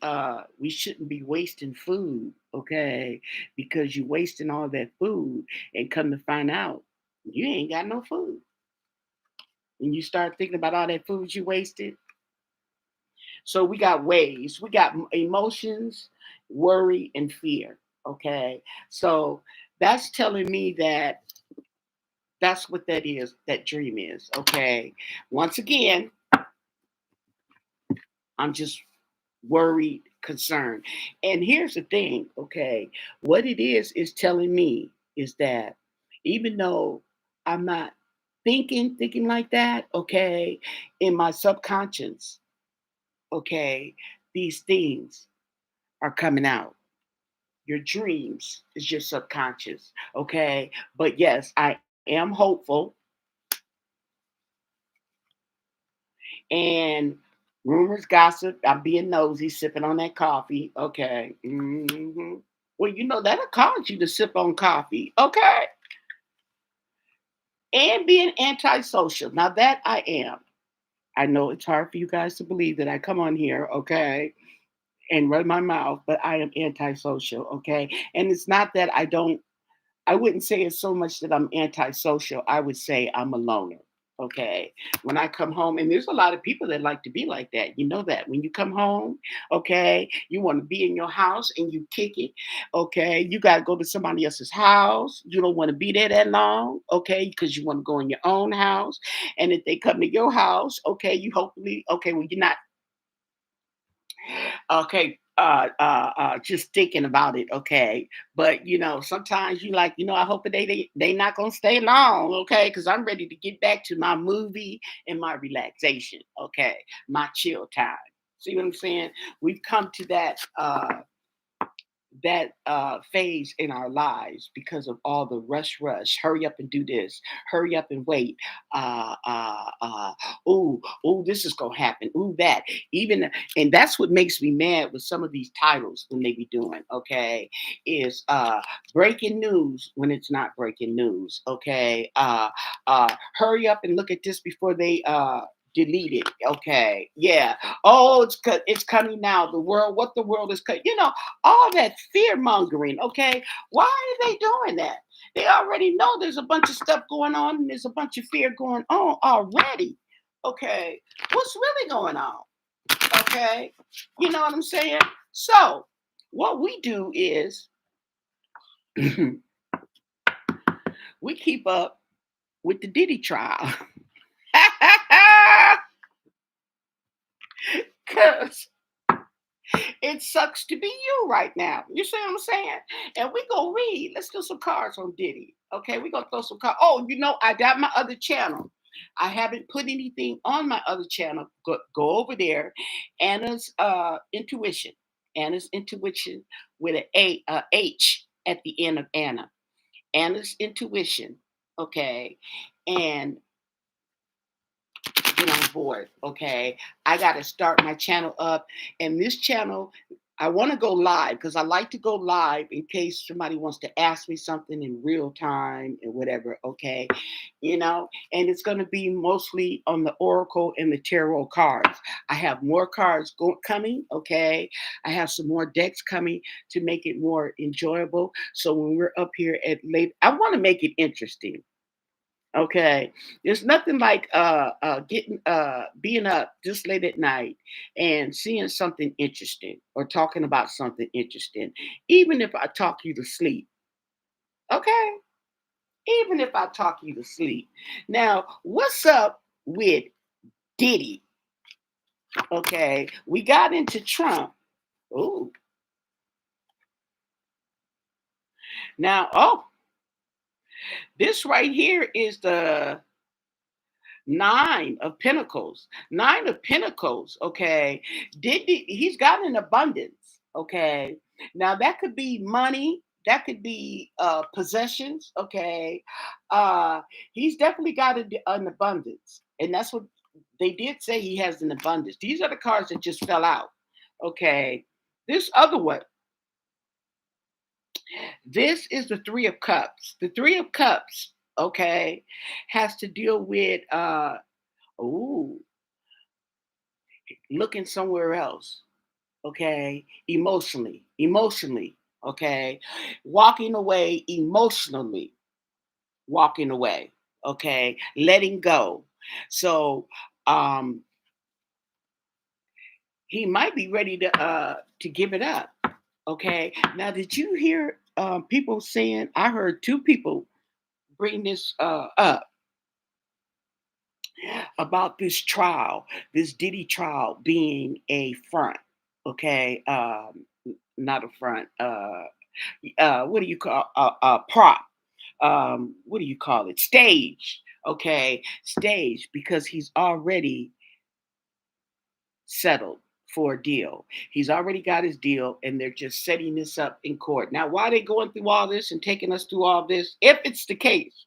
A: we shouldn't be wasting food, okay, because you wasting all that food and come to find out you ain't got no food. And you start thinking about all that food you wasted. So we got ways, we got emotions, worry, and fear. Okay. So that's telling me that that's what that is, that dream is. Okay. Once again, I'm just worried, concerned. And here's the thing, okay. What it is telling me is that even though I'm not thinking like that, okay, in my subconscious, okay, these things are coming out. Your dreams is your subconscious, okay? But yes, I am hopeful, and rumors, gossip. I'm being nosy, sipping on that coffee, okay? Well, that'll cause you to sip on coffee, okay? And being antisocial. Now that I am. I know it's hard for you guys to believe that I come on here, okay, and run my mouth, but I am antisocial, okay? And it's not that I wouldn't say it's so much that I'm antisocial. I would say I'm a loner. Okay. When I come home, and there's a lot of people that like to be like that. You know that when you come home, okay, you want to be in your house and you kick it. Okay. You got to go to somebody else's house. You don't want to be there that long. Okay. Because you want to go in your own house. And if they come to your house, okay, you hopefully, okay, well, you're not okay, just thinking about it, okay. But sometimes you like, I hope that they not gonna stay long, okay, because I'm ready to get back to my movie and my relaxation, okay, my chill time. See what I'm saying? We've come to that phase in our lives because of all the rush, hurry up and do this, hurry up and wait. Uh, uh, uh, ooh, this is gonna happen. Ooh, that. Even and that's what makes me mad with some of these titles when they be doing. Okay, is breaking news when it's not breaking news. Okay, hurry up and look at this before they delete it. Okay, yeah. Oh, it's coming now. What the world is cut. All that fear mongering. Okay, why are they doing that? They already know there's a bunch of stuff going on and there's a bunch of fear going on already. Okay, what's really going on? Okay, you know what I'm saying? So, what we do is we keep up with the Diddy trial. Cause it sucks to be you right now. You see what I'm saying? And we go read. Let's do some cards on Diddy. Okay, we gonna throw some cards. Oh, I got my other channel. I haven't put anything on my other channel. Go over there. Anna's intuition. Anna's intuition with a H at the end of Anna. Anna's intuition. Okay. And get on board. Okay. I got to start my channel up. And this channel, I want to go live because I like to go live in case somebody wants to ask me something in real time and whatever. Okay. And it's going to be mostly on the Oracle and the Tarot cards. I have more cards coming. Okay. I have some more decks coming to make it more enjoyable. So when we're up here at late, I want to make it interesting. Okay. There's nothing like getting being up just late at night and seeing something interesting or talking about something interesting, even if I talk you to sleep. Okay. Even if I talk you to sleep. Now, what's up with Diddy? Okay. We got into Trump. Oh, now, this right here is the Nine of Pentacles. Nine of Pentacles. Okay. He's got an abundance. Okay. Now that could be money. That could be possessions. Okay. Uh, he's definitely got an abundance. And that's what they did say, he has an abundance. These are the cards that just fell out. Okay. This other one. This is the Three of Cups. The Three of Cups, okay, has to deal with ooh, looking somewhere else, okay, emotionally, okay, walking away emotionally, walking away, okay, letting go. So um he might be ready to give it up. Okay. Now did you hear people saying, I heard two people bring this up about this trial, this Diddy trial being a front. Okay, not a front. What do you call prop? What do you call it? Stage. Okay, stage because he's already settled for a deal. He's already got his deal, and they're just setting this up in court. Now, why are they going through all this and taking us through all this? If it's the case,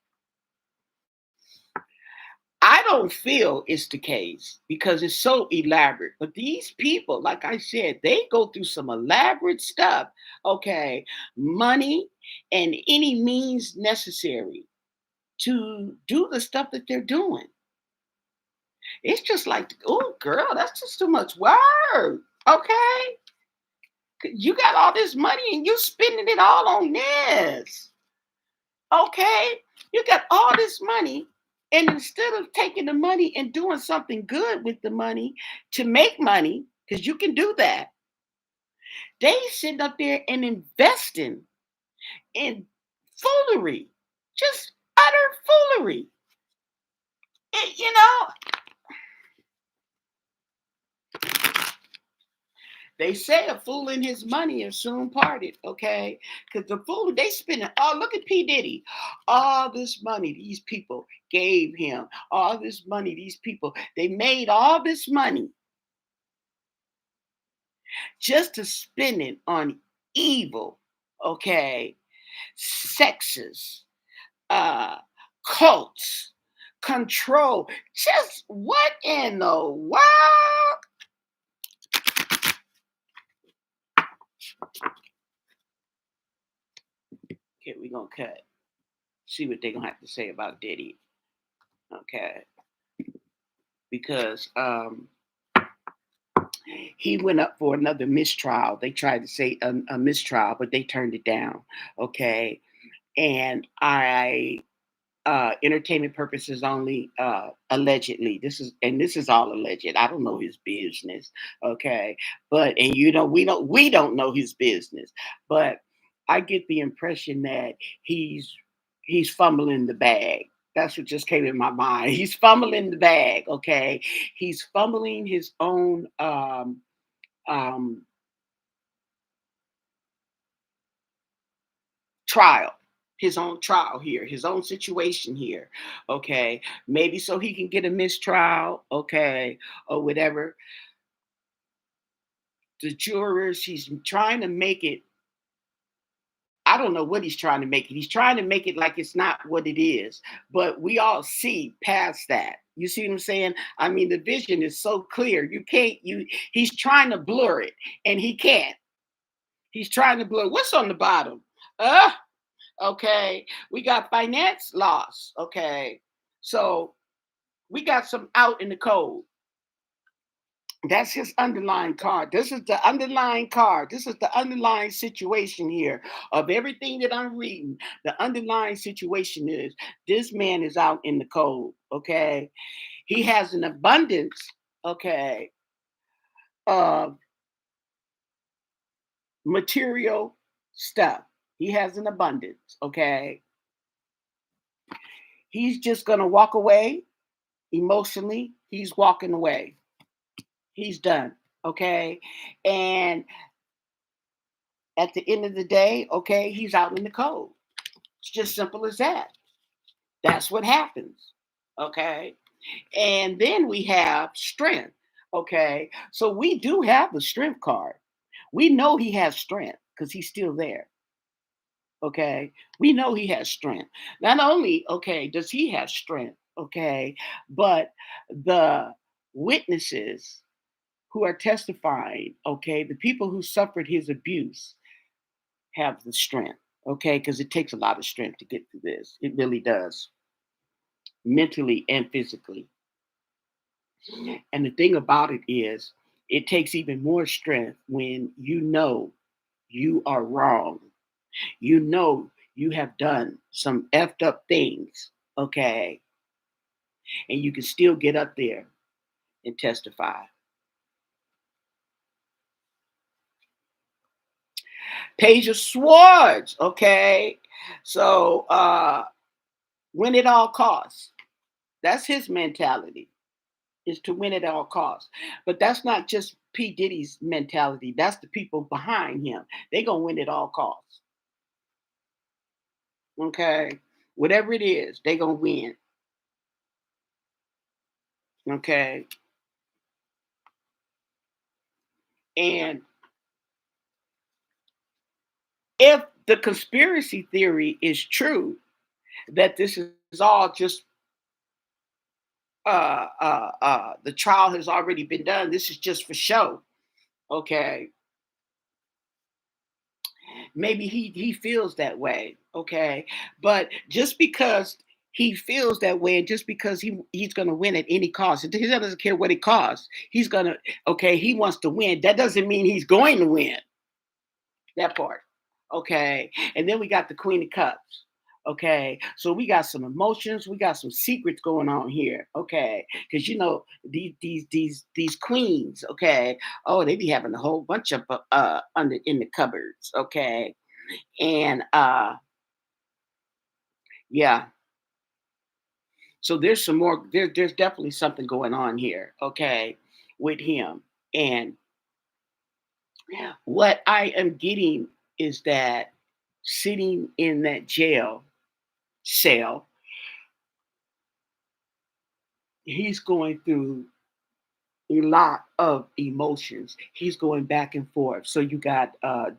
A: I don't feel it's the case because it's so elaborate. But these people, like I said, they go through some elaborate stuff. Okay, money and any means necessary to do the stuff that they're doing. It's just like, oh, girl, that's just too much work. Okay, you got all this money and you spending it all on this. Okay, you got all this money, and instead of taking the money and doing something good with the money to make money, because you can do that, they sitting up there and investing in foolery, just utter foolery. It- you know, they say a fool and his money are soon parted, okay? Because the fool, they spending, oh, look at P. Diddy. All this money these people gave him, all this money these people, they made all this money just to spend it on evil, okay? Sexes, uh, cults, control. Just what in the world? Okay, we're gonna cut. See what they're gonna have to say about Diddy. Okay. Because he went up for another mistrial. They tried to say a mistrial, but they turned it down. Okay. And entertainment purposes only, allegedly. This is all alleged. I don't know his business, okay? But and we don't know his business, but I get the impression that he's he's fumbling the bag. That's what just came in my mind. He's fumbling the bag, okay? He's fumbling his own um trial, his own trial here, his own situation here, okay? Maybe so he can get a mistrial, okay, or whatever. The jurors, he's trying to make it. I don't know what he's trying to make it. He's trying to make it like it's not what it is, but we all see past that. You see what I'm saying? I mean, the vision is so clear. You can't. He's trying to blur it, and he can't. He's trying to blur. What's on the bottom? Uh, okay. We got finance loss. Okay. So we got some out in the cold. That's his underlying card. This is the underlying card. This is the underlying situation here of everything that I'm reading. The underlying situation is this man is out in the cold. Okay. He has an abundance, okay, of material stuff. He has an abundance. Okay. He's just going to walk away emotionally. He's walking away. He's done. Okay. And at the end of the day, okay, he's out in the cold. It's just simple as that. That's what happens. Okay. And then we have strength. Okay. So we do have the strength card. We know he has strength because he's still there. Okay. We know he has strength. Not only, okay, does he have strength, okay, but the witnesses who are testifying, okay, the people who suffered his abuse have the strength, okay, because it takes a lot of strength to get through this. It really does, mentally and physically. And the thing about it is, it takes even more strength when you know you are wrong. You know you have done some effed up things, okay, and you can still get up there and testify. Page of Swords, okay. So win at all costs. That's his mentality. Is to win at all costs. But that's not just P. Diddy's mentality. That's the people behind him. They're gonna win at all costs. Okay. Whatever it is, they're gonna win. Okay. And if the conspiracy theory is true, that this is all just the trial has already been done. This is just for show. Okay. Maybe he feels that way, okay? But just because he feels that way and just because he's going to win at any cost, he doesn't care what it costs. He's going to, okay, he wants to win. That doesn't mean he's going to win. That part. Okay. And then we got the Queen of Cups. Okay. So we got some emotions, we got some secrets going on here. Okay. Because these queens, okay. Oh, they be having a whole bunch of under in the cupboards. Okay. And yeah, so there's some more there's definitely something going on here, okay, with him. And what I am getting is that sitting in that jail cell, he's going through a lot of emotions. He's going back and forth. So you got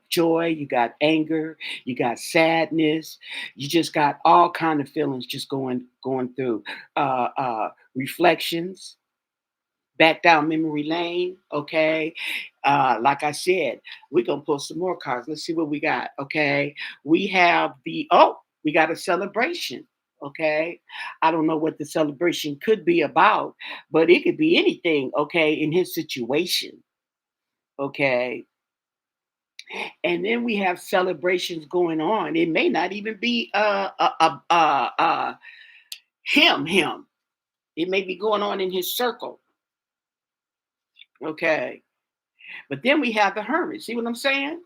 A: joy, you got anger, you got sadness, you just got all kind of feelings just going through reflections back down memory lane. Okay. Like I said, we're gonna pull some more cards. Let's see what we got. Okay. We have we got a celebration. Okay. I don't know what the celebration could be about, but it could be anything, okay, in his situation. Okay. And then we have celebrations going on. It may not even be him. It may be going on in his circle. Okay. But then we have the hermit. See what I'm saying?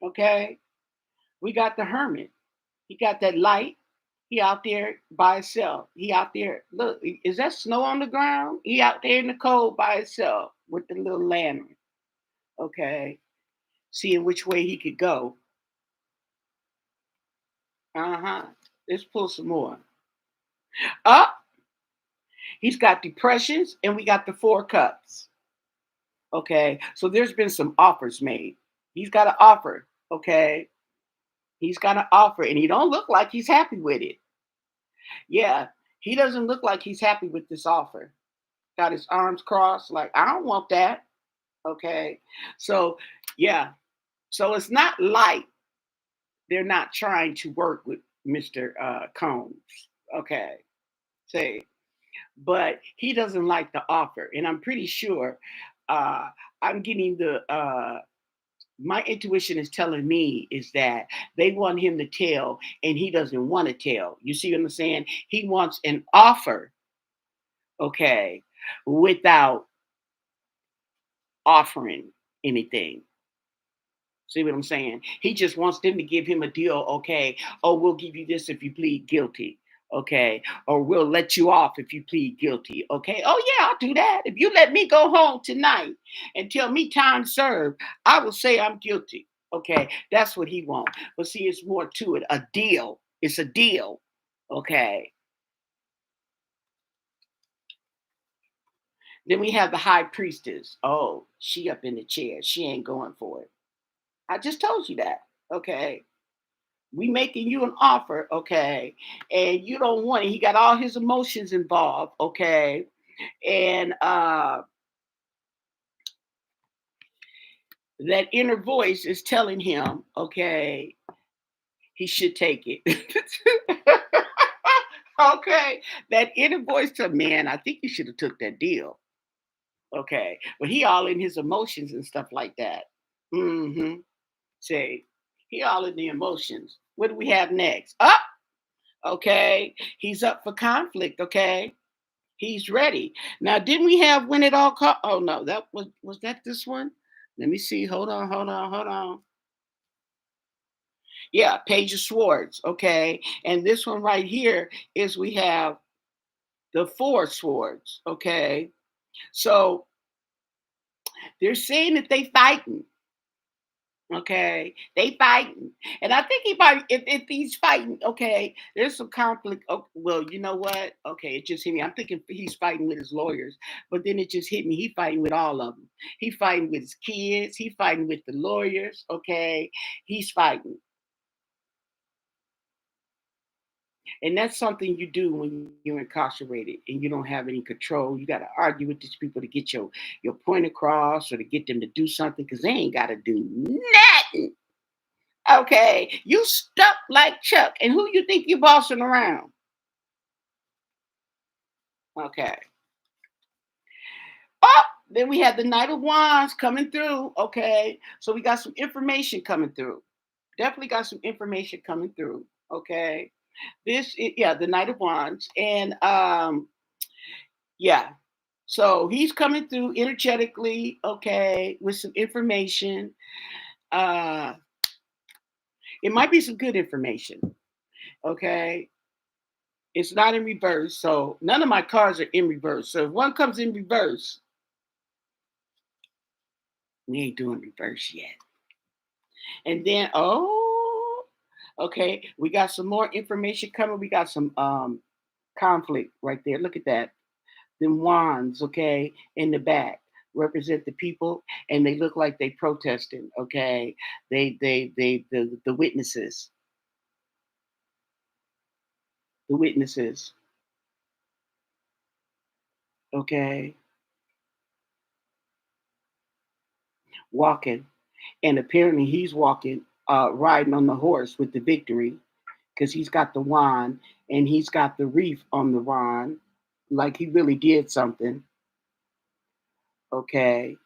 A: Okay. We got the hermit. He got that light. He out there by himself. He out there. Look, is that snow on the ground? He out there in the cold by himself with the little lantern. Okay. Seeing which way he could go. Uh-huh. Let's pull some more. Up. He's got depressions, and we got the four cups. Okay. So there's been some offers made. He's got an offer. Okay. He's got an offer, and he don't look like he's happy with it. Yeah. He doesn't look like he's happy with this offer. Got his arms crossed, like, I don't want that. Okay. So yeah. So it's not like they're not trying to work with Mr. Combs. Okay. Say, but he doesn't like the offer. And I'm pretty sure uh, I'm getting my intuition is telling me is that they want him to tell and he doesn't want to tell. You see what I'm saying? He wants an offer, okay, without offering anything. See what I'm saying? He just wants them to give him a deal. Okay. Oh, we'll give you this if you plead guilty. Okay. Or we'll let you off if you plead guilty. Okay. Oh, yeah, I'll do that. If you let me go home tonight and tell me time served, I will say I'm guilty. Okay. That's what he wants. But see, it's more to it. A deal. It's a deal. Okay. Then we have the high priestess. Oh, she up in the chair. She ain't going for it. I just told you that. Okay. We making you an offer, okay, and you don't want it. He got all his emotions involved, okay, and that inner voice is telling him, okay, he should take it. Okay, that inner voice to man, I think you should have took that deal, okay, but he all in his emotions and stuff like that. Mm-hmm. Say, he all in the emotions. What do we have next? Up. Okay, he's up for conflict. Okay, he's ready. Now, didn't we have when it all caught? Oh no, that was that this one? Let me see. Hold on. Yeah, Page of Swords. Okay, and this one right here is we have the four swords. Okay, so they're saying that they fighting. Okay, they fighting, and I think he might. If he's fighting, okay, there's some conflict. Oh, well, you know what? Okay, it just hit me. I'm thinking he's fighting with his lawyers, but then it just hit me. He fighting with all of them. He fighting with his kids. He fighting with the lawyers. Okay, he's fighting, and that's something you do when you're incarcerated and you don't have any control. You got to argue with these people to get your point across or to get them to do something because they ain't got to do nothing. Okay, you stuck like Chuck, and who you think you bossing around? Okay. Oh, then we have the Knight of Wands coming through. Okay, so we got some information coming through. Definitely got some information coming through. Okay, yeah, the Knight of Wands, and yeah, so he's coming through energetically. Okay, with some information. Uh, it might be some good information. Okay, it's not in reverse. So none of my cards are in reverse. So if one comes in reverse, we ain't doing reverse yet. And then, oh, okay, we got some more information coming. We got some conflict right there. Look at that. Them wands, okay, in the back represent the people and they look like they protesting, okay? The witnesses. The witnesses, okay, walking. And apparently he's walking, riding on the horse with the victory, because he's got the wand and he's got the wreath on the wand, like he really did something. Okay,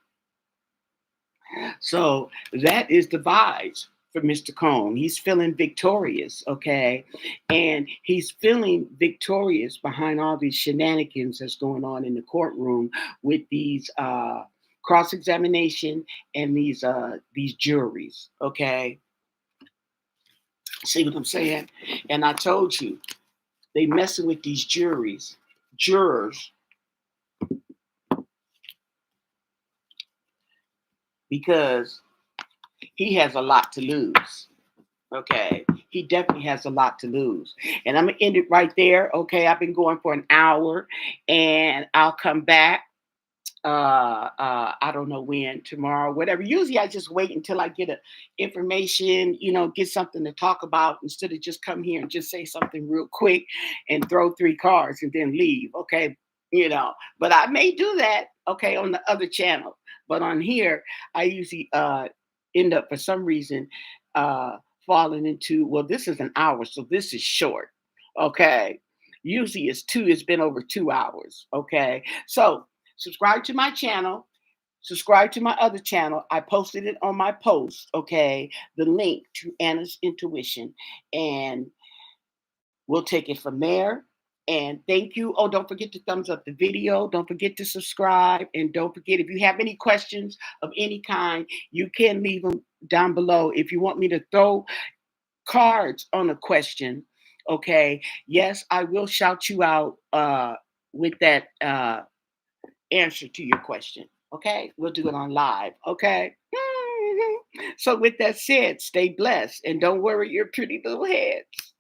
A: so that is the vibes. for Mr. Cone. He's feeling victorious, okay? And he's feeling victorious behind all these shenanigans that's going on in the courtroom with these cross-examination and these juries, okay? See what I'm saying? And I told you, they messing with these jurors, because he has a lot to lose. Okay. He definitely has a lot to lose. And I'm going to end it right there. Okay. I've been going for an hour and I'll come back. I don't know when, tomorrow, whatever. Usually I just wait until I get a information, get something to talk about instead of just come here and just say something real quick and throw three cards and then leave. Okay. But I may do that. Okay. On the other channel, but on here, I usually, end up for some reason, uh, falling into, well, this is an hour. So this is short. Okay. Usually it's been over 2 hours. Okay. So, subscribe to my channel, subscribe to my other channel. I posted it on my post, okay? The link to Anna's Intuition. And we'll take it from there. And thank you. Oh, don't forget to thumbs up the video. Don't forget to subscribe. And don't forget, if you have any questions of any kind, you can leave them down below. If you want me to throw cards on a question, okay? Yes, I will shout you out with that answer to your question. Okay, we'll do it on live. Okay. So, with that said, stay blessed and don't worry your pretty little heads.